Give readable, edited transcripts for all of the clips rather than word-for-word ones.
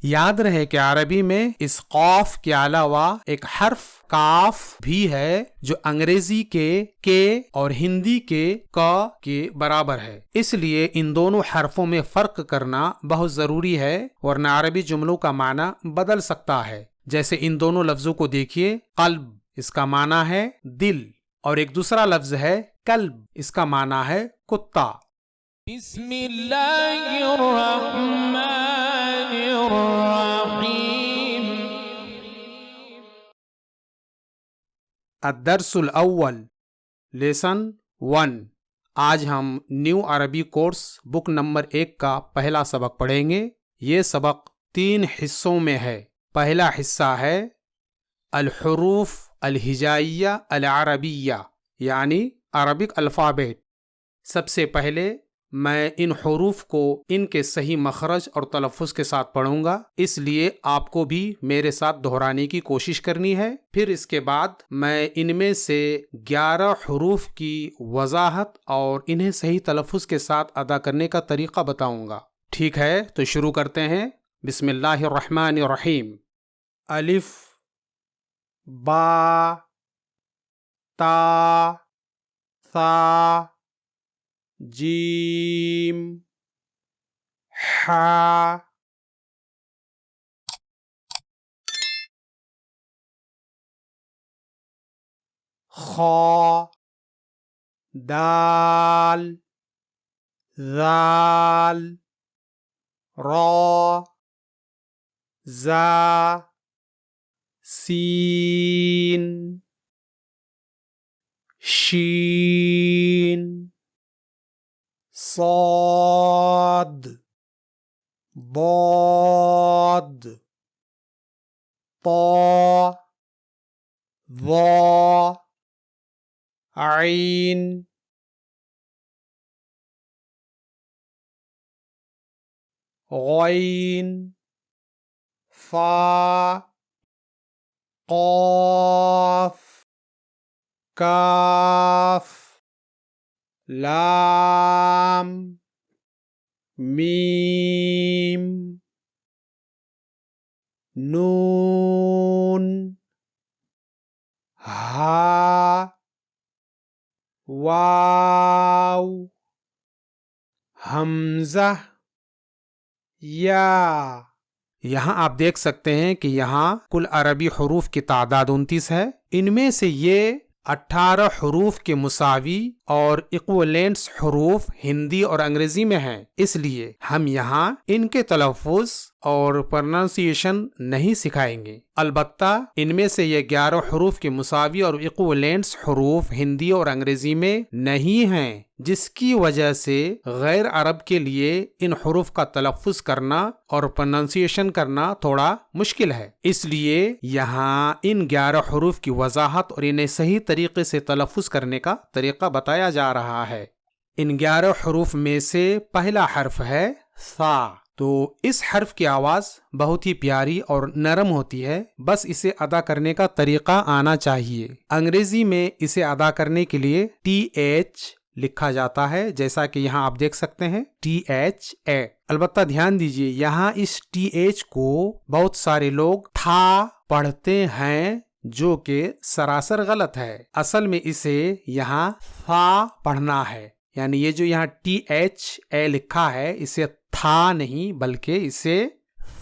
یاد رہے کہ عربی میں اس قاف کے علاوہ ایک حرف کاف بھی ہے جو انگریزی کے اور ہندی کے کا کے برابر ہے، اس لیے ان دونوں حرفوں میں فرق کرنا بہت ضروری ہے ورنہ عربی جملوں کا معنی بدل سکتا ہے۔ جیسے ان دونوں لفظوں کو دیکھیے، قلب اس کا معنی ہے دل، اور ایک دوسرا لفظ ہے کلب، اس کا معنی ہے کتا۔ بسم اللہ الرحمن الرحیم۔ الدرس الاول، لیسن 1۔ آج ہم نیو عربی کورس بک نمبر 1 کا پہلا سبق پڑھیں گے۔ یہ سبق 3 حصوں میں ہے۔ پہلا حصہ ہے الحروف الہجائیہ العربیہ، یعنی عربک الفابیٹ۔ سب سے پہلے میں ان حروف کو ان کے صحیح مخرج اور تلفظ کے ساتھ پڑھوں گا، اس لیے آپ کو بھی میرے ساتھ دہرانے کی کوشش کرنی ہے۔ پھر اس کے بعد میں ان میں سے 11 حروف کی وضاحت اور انہیں صحیح تلفظ کے ساتھ ادا کرنے کا طریقہ بتاؤں گا۔ ٹھیک ہے، تو شروع کرتے ہیں۔ بسم اللہ الرحمن الرحیم۔ الف، با، تا، ثا، جیم، حا، خا، دال، ذال، را، زا، سین، شین، صاد، ضاد، طا، ظا، عین، غین، فا، قاف، کاف، لام، میم، نون، ہا، واو، حمزہ، یا۔ یہاں آپ دیکھ سکتے ہیں کہ یہاں کل عربی حروف کی تعداد 29 ہے۔ ان میں سے یہ 18 حروف کے مساوی اور ایکویلنٹس حروف ہندی اور انگریزی میں ہیں، اس لیے ہم یہاں ان کے تلفظ اور پروننسیشن نہیں سکھائیں گے۔ البتہ ان میں سے یہ 11 حروف کے مساوی اور ایکویلنٹس حروف ہندی اور انگریزی میں نہیں ہیں، جس کی وجہ سے غیر عرب کے لیے ان حروف کا تلفظ کرنا اور پروننسیشن کرنا تھوڑا مشکل ہے۔ اس لیے یہاں ان 11 حروف کی وضاحت اور انہیں صحیح طریقے سے تلفظ کرنے کا طریقہ بتایا جا رہا ہے۔ ان 11 حروف میں سے پہلا حرف ہے ثا۔ تو اس حرف کی آواز بہت ہی پیاری اور نرم ہوتی ہے، بس اسے ادا کرنے کا طریقہ آنا چاہیے۔ انگریزی میں اسے ادا کرنے کے لیے TH لکھا جاتا ہے، جیسا کہ یہاں آپ دیکھ سکتے ہیں THA۔ البتہ دھیان دیجئے، یہاں اس TH کو بہت سارے لوگ تھا پڑھتے ہیں، جو کہ سراسر غلط ہے۔ اصل میں اسے یہاں ثا پڑھنا ہے، یعنی یہ جو یہاں THA لکھا ہے اسے تھا نہیں بلکہ اسے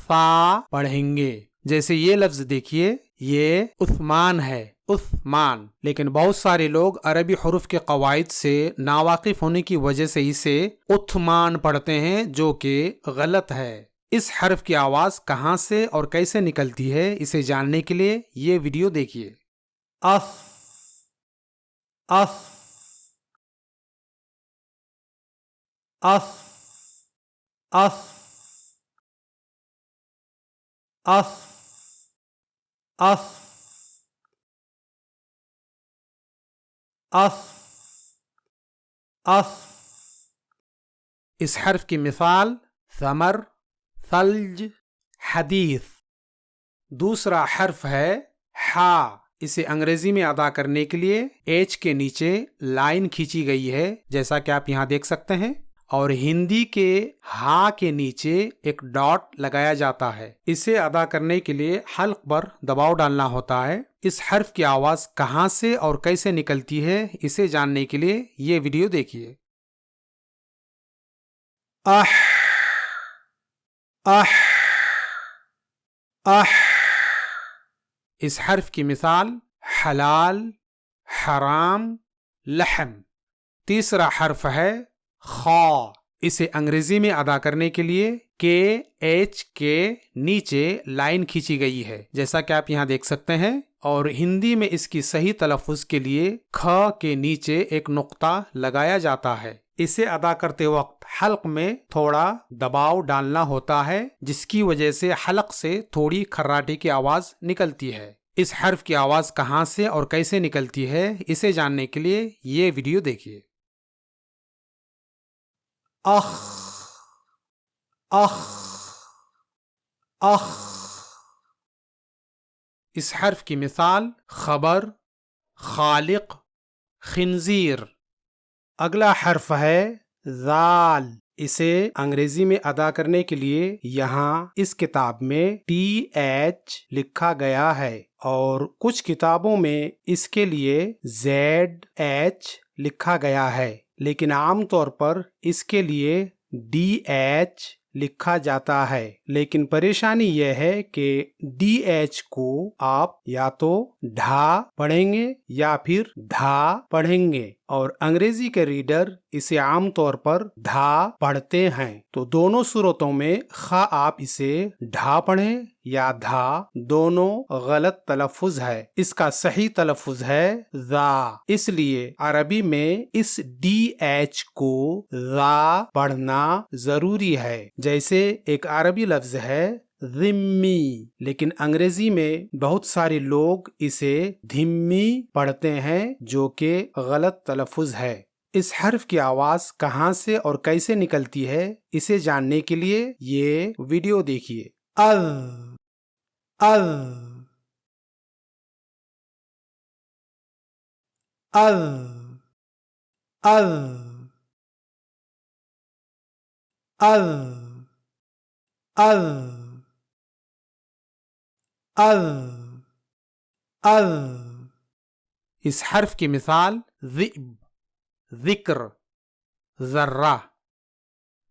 ثا پڑھیں گے۔ جیسے یہ لفظ دیکھیے، یہ عثمان ہے، عثمان، لیکن بہت سارے لوگ عربی حروف کے قواعد سے ناواقف ہونے کی وجہ سے اسے عثمان پڑھتے ہیں، جو کہ غلط ہے۔ اس حرف کی آواز کہاں سے اور کیسے نکلتی ہے، اسے جاننے کے لیے یہ ویڈیو دیکھیے۔ اف، اف، اف، اف، اف، اف، اف، اف۔ اس حرف کی مثال ثمر، ثلج، حدیث۔ دوسرا حرف ہے حا۔ اسے انگریزی میں ادا کرنے کے لیے ایچ کے نیچے لائن کھینچی گئی ہے، جیسا کہ آپ یہاں دیکھ سکتے ہیں، اور ہندی کے ہا کے نیچے ایک ڈاٹ لگایا جاتا ہے. اسے ادا کرنے کے لیے حلق پر دباؤ ڈالنا ہوتا ہے. اس حرف کی آواز کہاں سے اور کیسے نکلتی ہے اسے جاننے کے لیے یہ ویڈیو دیکھیے. اح اح اح. اس حرف کی مثال حلال، حرام، لحم. تیسرا حرف ہے خا. اسے انگریزی میں ادا کرنے کے لیے کے ایچ کے نیچے لائن کھینچی گئی ہے جیسا کہ آپ یہاں دیکھ سکتے ہیں، اور ہندی میں اس کی صحیح تلفظ کے لیے کھ کے نیچے ایک نقطہ لگایا جاتا ہے. اسے ادا کرتے وقت حلق میں تھوڑا دباؤ ڈالنا ہوتا ہے جس کی وجہ سے حلق سے تھوڑی کھراٹے کی آواز نکلتی ہے. اس حرف کی آواز کہاں سے اور کیسے نکلتی ہے اسے جاننے کے لیے یہ ویڈیو دیکھیے. اخ اخ اخ. اس حرف کی مثال خبر، خالق، خنزیر. اگلا حرف ہے ذال. اسے انگریزی میں ادا کرنے کے لیے یہاں اس کتاب میں ٹی ایچ لکھا گیا ہے اور کچھ کتابوں میں اس کے لیے زیڈ ایچ لکھا گیا ہے، لیکن عام طور پر اس کے لیے ڈی ایچ لکھا جاتا ہے. لیکن پریشانی یہ ہے کہ ڈی ایچ کو آپ یا تو ڈھا پڑھیں گے یا پھر دھا پڑھیں گے، اور انگریزی کے ریڈر اسے عام طور پر دھا پڑھتے ہیں. تو دونوں صورتوں میں خواہ آپ اسے ڈھا پڑھیں یا دھا، دونوں غلط تلفظ ہے. اس کا صحیح تلفظ ہے ذا. اس لیے عربی میں اس ڈی ایچ کو ذا پڑھنا ضروری ہے. جیسے ایک عربی لفظ ہے ذمی، لیکن انگریزی میں بہت سارے لوگ اسے دھمی پڑھتے ہیں جو کہ غلط تلفظ ہے. اس حرف کی آواز کہاں سے اور کیسے نکلتی ہے اسے جاننے کے لیے یہ ویڈیو دیکھیے. اذ اذ اذ اذ اذ اذ اذ اذ. اس حرف کی مثال ذئب، ذکر، ذرہ.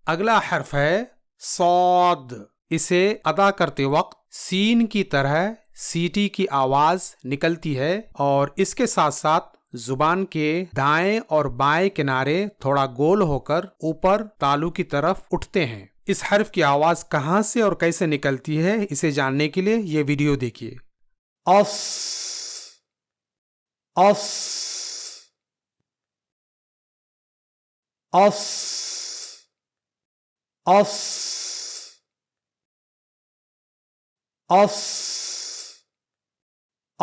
اگلا حرف ہے صاد. اسے ادا کرتے وقت سین کی طرح سیٹی کی آواز نکلتی ہے اور اس کے ساتھ ساتھ زبان کے دائیں اور بائیں کنارے تھوڑا گول ہو کر اوپر تالو کی طرف اٹھتے ہیں. اس حرف کی آواز کہاں سے اور کیسے نکلتی ہے اسے جاننے کے لیے یہ ویڈیو دیکھیے. اس اس اس اس اس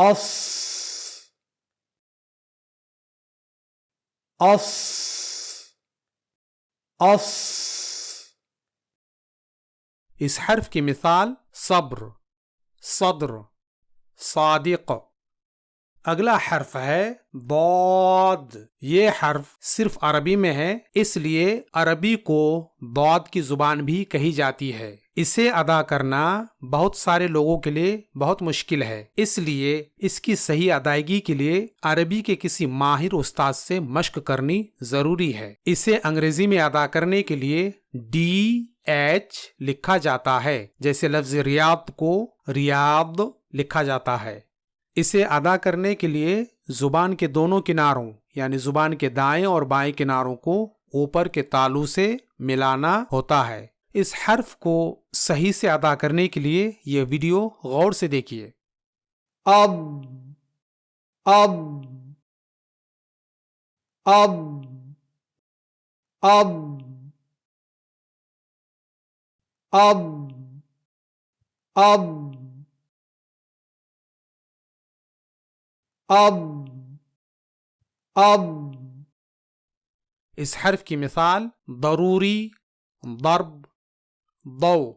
اس اس اس. اس حرف کی مثال صبر، صدر، صادق. اگلا حرف ہے ضاد. یہ حرف صرف عربی میں ہے، اس لیے عربی کو ضاد کی زبان بھی کہی جاتی ہے. اسے ادا کرنا بہت سارے لوگوں کے لیے بہت مشکل ہے، اس لیے اس کی صحیح ادائیگی کے لیے عربی کے کسی ماہر استاد سے مشق کرنی ضروری ہے. اسے انگریزی میں ادا کرنے کے لیے ڈی ایچ لکھا جاتا ہے، جیسے لفظ ریاض کو ریاض لکھا جاتا ہے. اسے ادا کرنے کے لیے زبان کے دونوں کناروں یعنی زبان کے دائیں اور بائیں کناروں کو اوپر کے تالو سے ملانا ہوتا ہے. اس حرف کو صحیح سے ادا کرنے کے لیے یہ ویڈیو غور سے دیکھیے. اب اب اب اب اب اب اب اب. اس حرف کی مثال ضروری، ضرب، ضو.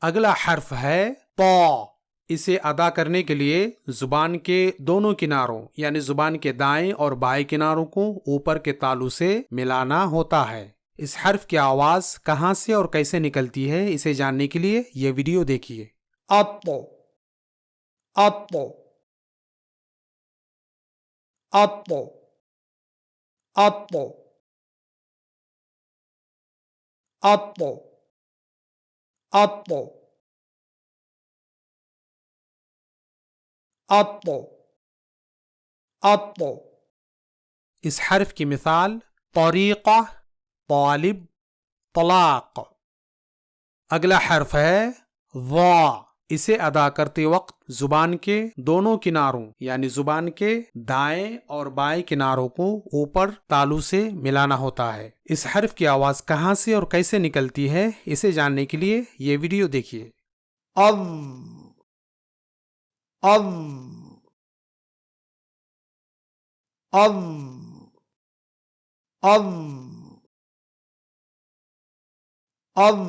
اگلا حرف ہے طا. اسے ادا کرنے کے لیے زبان کے دونوں کناروں یعنی زبان کے دائیں اور بائیں کناروں کو اوپر کے تالو سے ملانا ہوتا ہے. اس حرف کی آواز کہاں سے اور کیسے نکلتی ہے اسے جاننے کے لیے یہ ویڈیو دیکھیے۔ اطو اطو اطو اطو اطو اطو اطو اطو۔ اس حرف کی مثال طریقہ، طالب، طلاق۔ اگلا حرف ہے ضا۔ اسے ادا کرتے وقت زبان کے دونوں کناروں یعنی زبان کے دائیں اور بائیں کناروں کو اوپر تالو سے ملانا ہوتا ہے۔ اس حرف کی آواز کہاں سے اور کیسے نکلتی ہے اسے جاننے کے لیے یہ ویڈیو دیکھیے۔ اذ اذ اذ اذ اذ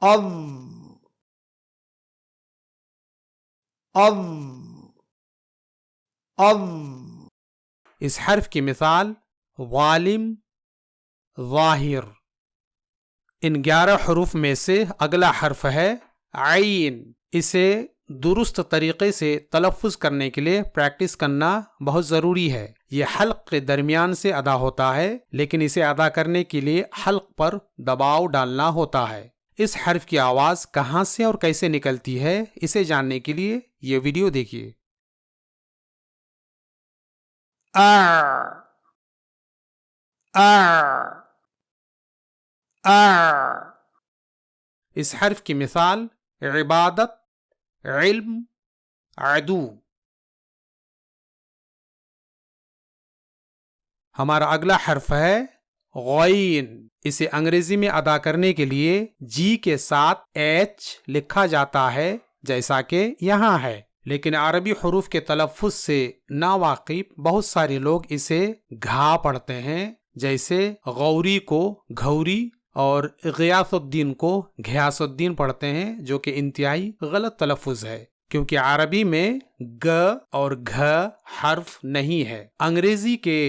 اذ اذ اذ۔ اس حرف کی مثال ظالم، ظاہر۔ ان 11 حروف میں سے اگلا حرف ہے عین۔ اسے درست طریقے سے تلفظ کرنے کے لیے پریکٹس کرنا بہت ضروری ہے۔ یہ حلق کے درمیان سے ادا ہوتا ہے لیکن اسے ادا کرنے کے لیے حلق پر دباؤ ڈالنا ہوتا ہے۔ اس حرف کی آواز کہاں سے اور کیسے نکلتی ہے اسے جاننے کے لیے یہ ویڈیو دیکھیے۔ اس حرف کی مثال عبادت، علم، عدو۔ ہمارا اگلا حرف ہے غین۔ اسے انگریزی میں ادا کرنے کے لیے جی کے ساتھ ایچ لکھا جاتا ہے جیسا کہ یہاں ہے، لیکن عربی حروف کے تلفظ سے ناواقف بہت سارے لوگ اسے گھا پڑھتے ہیں، جیسے غوری کو گھوری اور غیاث الدین کو گھیاس الدین پڑھتے ہیں، جو کہ انتہائی غلط تلفظ ہے کیونکہ عربی میں گ اور گھ حرف نہیں ہے۔ انگریزی کے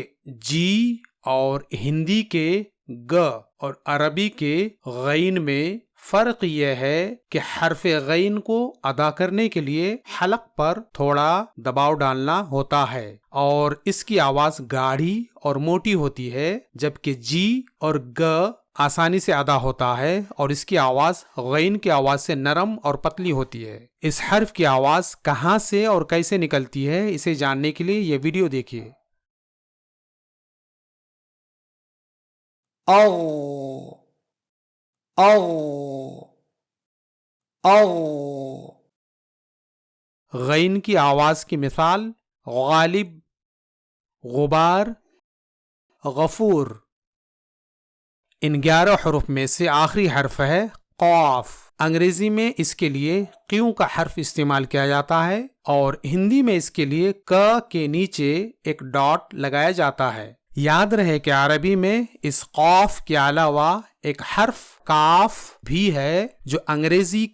جی اور ہندی کے گ اور عربی کے غین میں فرق یہ ہے کہ حرف غین کو ادا کرنے کے لیے حلق پر تھوڑا دباؤ ڈالنا ہوتا ہے اور اس کی آواز گاڑھی اور موٹی ہوتی ہے، جبکہ جی اور گ آسانی سے ادا ہوتا ہے اور اس کی آواز غین کی آواز سے نرم اور پتلی ہوتی ہے۔ اس حرف کی آواز کہاں سے اور کیسے نکلتی ہے اسے جاننے کے لیے یہ ویڈیو دیکھیے۔ اغ اغ اغ۔ غین کی آواز کی مثال غالب، غبار، غفور۔ ان 11 حروف میں سے آخری حرف ہے قاف۔ انگریزی میں اس کے لیے کیوں کا حرف استعمال کیا جاتا ہے اور ہندی میں اس کے لیے ک کے نیچے ایک ڈاٹ لگایا جاتا ہے۔ یاد رہے کہ عربی میں اس قاف کے علاوہ ایک حرف کاف بھی ہے جو انگریزی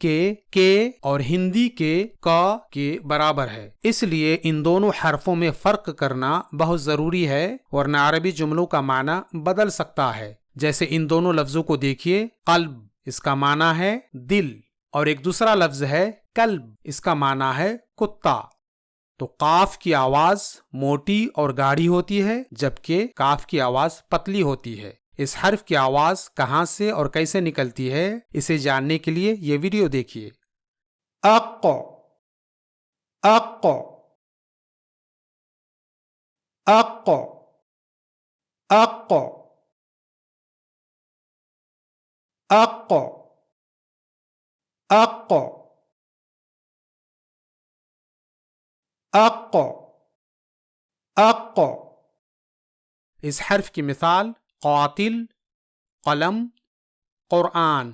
کے اور ہندی کے ک کے برابر ہے، اس لیے ان دونوں حرفوں میں فرق کرنا بہت ضروری ہے ورنہ عربی جملوں کا معنی بدل سکتا ہے۔ جیسے ان دونوں لفظوں کو دیکھیے، قلب اس کا معنی ہے دل اور ایک دوسرا لفظ ہے کلب، اس کا معنی ہے کتا۔ تو قاف کی آواز موٹی اور گاڑھی ہوتی ہے جبکہ کاف کی آواز پتلی ہوتی ہے۔ اس حرف کی آواز کہاں سے اور کیسے نکلتی ہے اسے جاننے کے لیے یہ ویڈیو دیکھیے۔ اق اق اق اق اق اق اق اق۔ اس حرف کی مثال قاتل، قلم، قرآن۔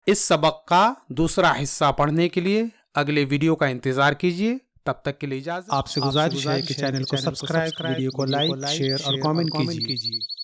اس سبق کا دوسرا حصہ پڑھنے کے لیے اگلے ویڈیو کا انتظار کیجیے۔ تب تک کے لیے اجازت۔ آپ سے گزارش ہے کہ چینل کو سبسکرائب، ویڈیو کو لائک، شیئر اور کامنٹ کیجیے۔